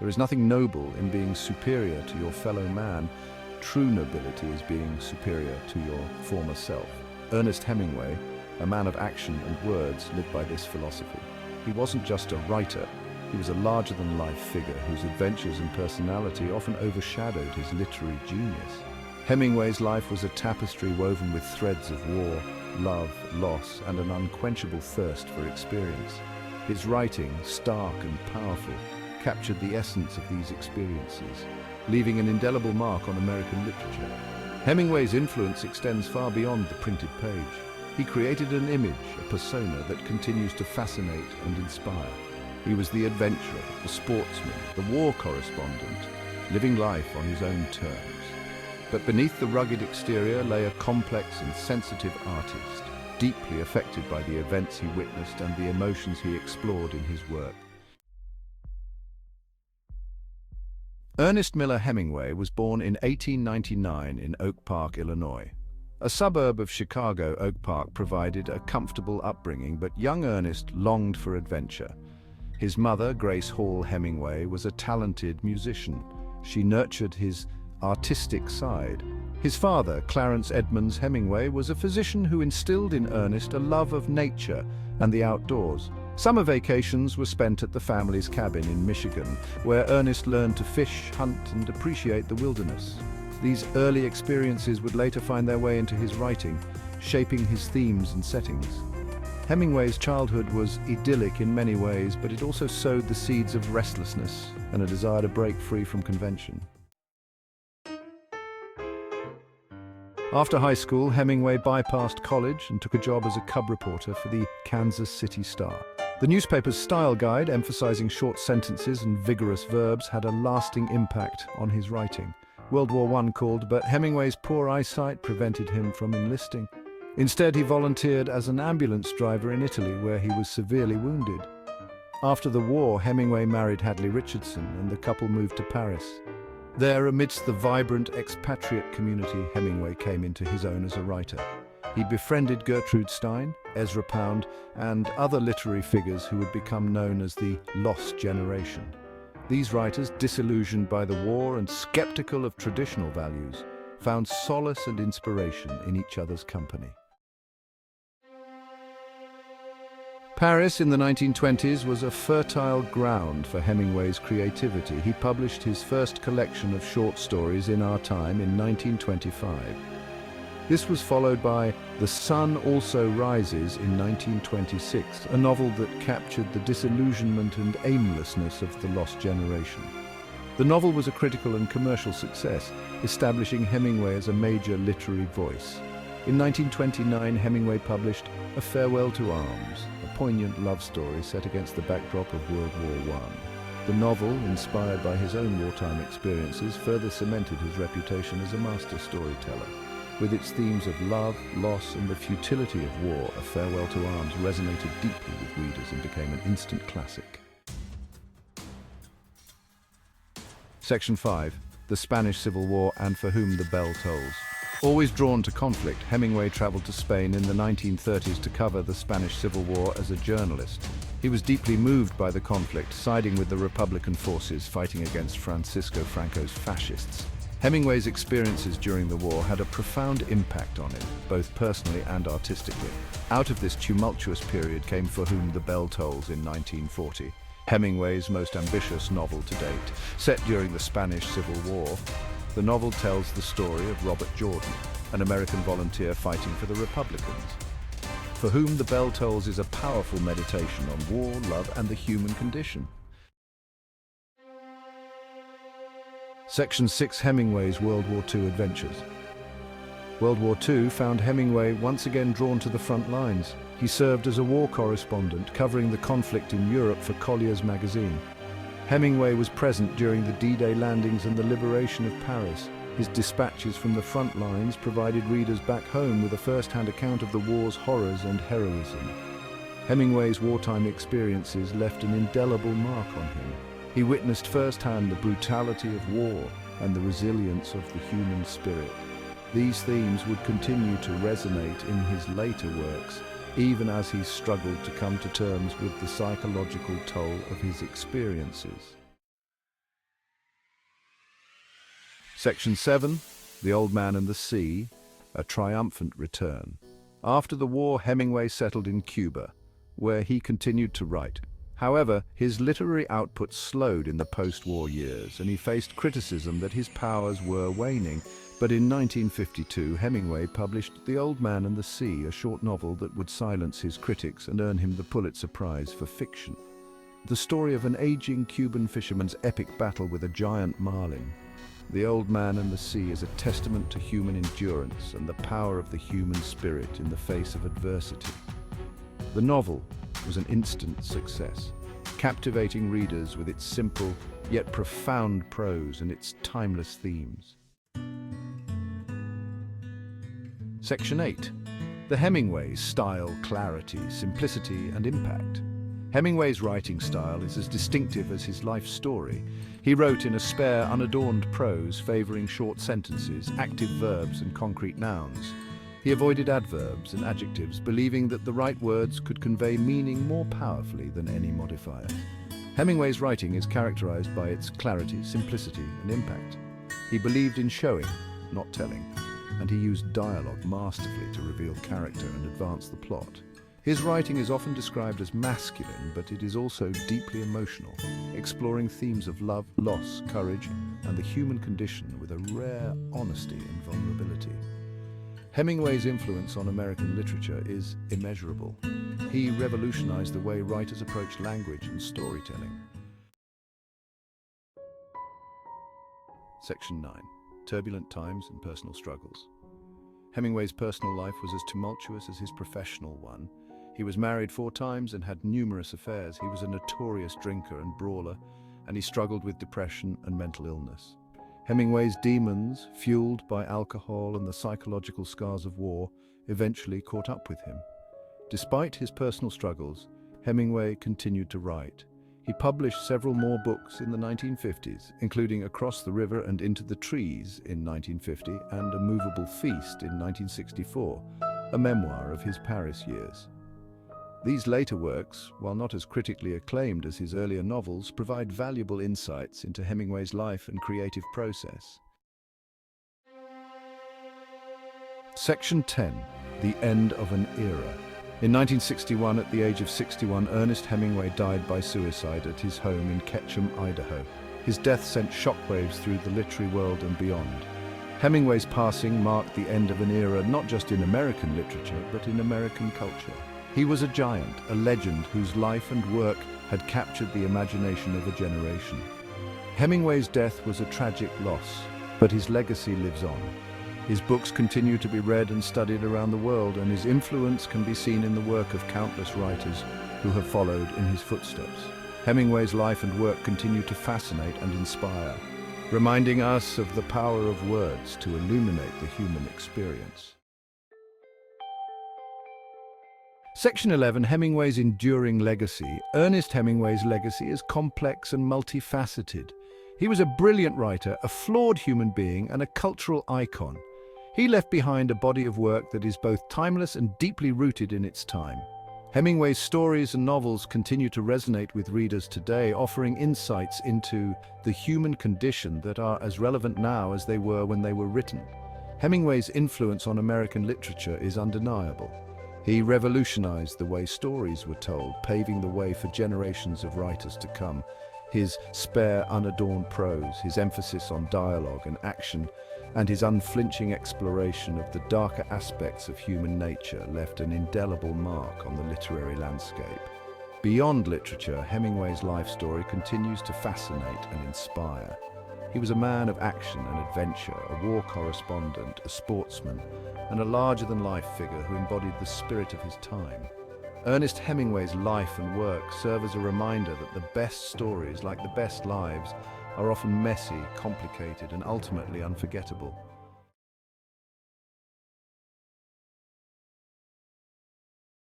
There is nothing noble in being superior to your fellow man. True nobility is being superior to your former self. Ernest Hemingway, a man of action and words, lived by this philosophy. He wasn't just a writer, he was a larger-than-life figure whose adventures and personality often overshadowed his literary genius. Hemingway's life was a tapestry woven with threads of war, love, loss, and an unquenchable thirst for experience. His writing, stark and powerful, captured the essence of these experiences, leaving an indelible mark on American literature. Hemingway's influence extends far beyond the printed page. He created an image, a persona that continues to fascinate and inspire. He was the adventurer, the sportsman, the war correspondent, living life on his own terms. But beneath the rugged exterior lay a complex and sensitive artist, deeply affected by the events he witnessed and the emotions he explored in his work. Ernest Miller Hemingway was born in 1899 in Oak Park, Illinois. A suburb of Chicago, Oak Park provided a comfortable upbringing, but young Ernest longed for adventure. His mother, Grace Hall Hemingway, was a talented musician. She nurtured his artistic side. His father, Clarence Edmonds Hemingway, was a physician who instilled in Ernest a love of nature and the outdoors. Summer vacations were spent at the family's cabin in Michigan, where Ernest learned to fish, hunt, and appreciate the wilderness. These early experiences would later find their way into his writing, shaping his themes and settings. Hemingway's childhood was idyllic in many ways, but it also sowed the seeds of restlessness and a desire to break free from convention. After high school, Hemingway bypassed college and took a job as a cub reporter for the Kansas City Star. The newspaper's style guide, emphasizing short sentences and vigorous verbs, had a lasting impact on his writing. World War I called, but Hemingway's poor eyesight prevented him from enlisting. Instead, he volunteered as an ambulance driver in Italy, where he was severely wounded. After the war, Hemingway married Hadley Richardson, and the couple moved to Paris. There, amidst the vibrant expatriate community, Hemingway came into his own as a writer. He befriended Gertrude Stein, Ezra Pound, and other literary figures who would become known as the Lost Generation. These writers, disillusioned by the war and skeptical of traditional values, found solace and inspiration in each other's company. Paris in the 1920s was a fertile ground for Hemingway's creativity. He published his first collection of short stories, In Our Time, in 1925. This was followed by The Sun Also Rises in 1926, a novel that captured the disillusionment and aimlessness of the lost generation. The novel was a critical and commercial success, establishing Hemingway as a major literary voice. In 1929, Hemingway published A Farewell to Arms, a poignant love story set against the backdrop of World War I. The novel, inspired by his own wartime experiences, further cemented his reputation as a master storyteller. With its themes of love, loss, and the futility of war, A Farewell to Arms resonated deeply with readers and became an instant classic. Section 5. The Spanish Civil War and For Whom the Bell Tolls. Always drawn to conflict, Hemingway traveled to Spain in the 1930s to cover the Spanish Civil War as a journalist. He was deeply moved by the conflict, siding with the Republican forces fighting against Francisco Franco's fascists. Hemingway's experiences during the war had a profound impact on him, both personally and artistically. Out of this tumultuous period came For Whom the Bell Tolls in 1940, Hemingway's most ambitious novel to date. Set during the Spanish Civil War, the novel tells the story of Robert Jordan, an American volunteer fighting for the Republicans. For Whom the Bell Tolls is a powerful meditation on war, love, and the human condition. Section 6. Hemingway's World War II adventures. World War II found Hemingway once again drawn to the front lines. He served as a war correspondent, covering the conflict in Europe for Collier's magazine. Hemingway was present during the D-Day landings and the liberation of Paris. His dispatches from the front lines provided readers back home with a first-hand account of the war's horrors and heroism. Hemingway's wartime experiences left an indelible mark on him. He witnessed firsthand the brutality of war and the resilience of the human spirit. These themes would continue to resonate in his later works, even as he struggled to come to terms with the psychological toll of his experiences. Section 7, The Old Man and the Sea, A Triumphant Return. After the war, Hemingway settled in Cuba, where he continued to write. However, his literary output slowed in the post-war years, and he faced criticism that his powers were waning. But in 1952, Hemingway published The Old Man and the Sea, a short novel that would silence his critics and earn him the Pulitzer Prize for fiction. The story of an aging Cuban fisherman's epic battle with a giant marlin. The Old Man and the Sea is a testament to human endurance and the power of the human spirit in the face of adversity. The novel was an instant success, captivating readers with its simple yet profound prose and its timeless themes. Section 8. The Hemingway style, clarity, simplicity, and impact. Hemingway's writing style is as distinctive as his life story. He wrote in a spare, unadorned prose, favoring short sentences, active verbs, and concrete nouns. He avoided adverbs and adjectives, believing that the right words could convey meaning more powerfully than any modifier. Hemingway's writing is characterized by its clarity, simplicity, and impact. He believed in showing, not telling, and he used dialogue masterfully to reveal character and advance the plot. His writing is often described as masculine, but it is also deeply emotional, exploring themes of love, loss, courage, and the human condition with a rare honesty and vulnerability. Hemingway's influence on American literature is immeasurable. He revolutionized the way writers approach language and storytelling. Section 9. Turbulent Times and Personal Struggles. Hemingway's personal life was as tumultuous as his professional one. He was married 4 times and had numerous affairs. He was a notorious drinker and brawler, and he struggled with depression and mental illness. Hemingway's demons, fueled by alcohol and the psychological scars of war, eventually caught up with him. Despite his personal struggles, Hemingway continued to write. He published several more books in the 1950s, including Across the River and Into the Trees in 1950 and A Movable Feast in 1964, a memoir of his Paris years. These later works, while not as critically acclaimed as his earlier novels, provide valuable insights into Hemingway's life and creative process. Section 10. The End of an Era. In 1961, at the age of 61, Ernest Hemingway died by suicide at his home in Ketchum, Idaho. His death sent shockwaves through the literary world and beyond. Hemingway's passing marked the end of an era not just in American literature, but in American culture. He was a giant, a legend whose life and work had captured the imagination of a generation. Hemingway's death was a tragic loss, but his legacy lives on. His books continue to be read and studied around the world, and his influence can be seen in the work of countless writers who have followed in his footsteps. Hemingway's life and work continue to fascinate and inspire, reminding us of the power of words to illuminate the human experience. Section 11. Hemingway's enduring legacy. Ernest Hemingway's legacy is complex and multifaceted. He was a brilliant writer, a flawed human being, and a cultural icon. He left behind a body of work that is both timeless and deeply rooted in its time. Hemingway's stories and novels continue to resonate with readers today, offering insights into the human condition that are as relevant now as they were when they were written. Hemingway's influence on American literature is undeniable. He revolutionized the way stories were told, paving the way for generations of writers to come. His spare, unadorned prose, his emphasis on dialogue and action, and his unflinching exploration of the darker aspects of human nature left an indelible mark on the literary landscape. Beyond literature, Hemingway's life story continues to fascinate and inspire. He was a man of action and adventure, a war correspondent, a sportsman, and a larger-than-life figure who embodied the spirit of his time. Ernest Hemingway's life and work serve as a reminder that the best stories, like the best lives, are often messy, complicated, and ultimately unforgettable.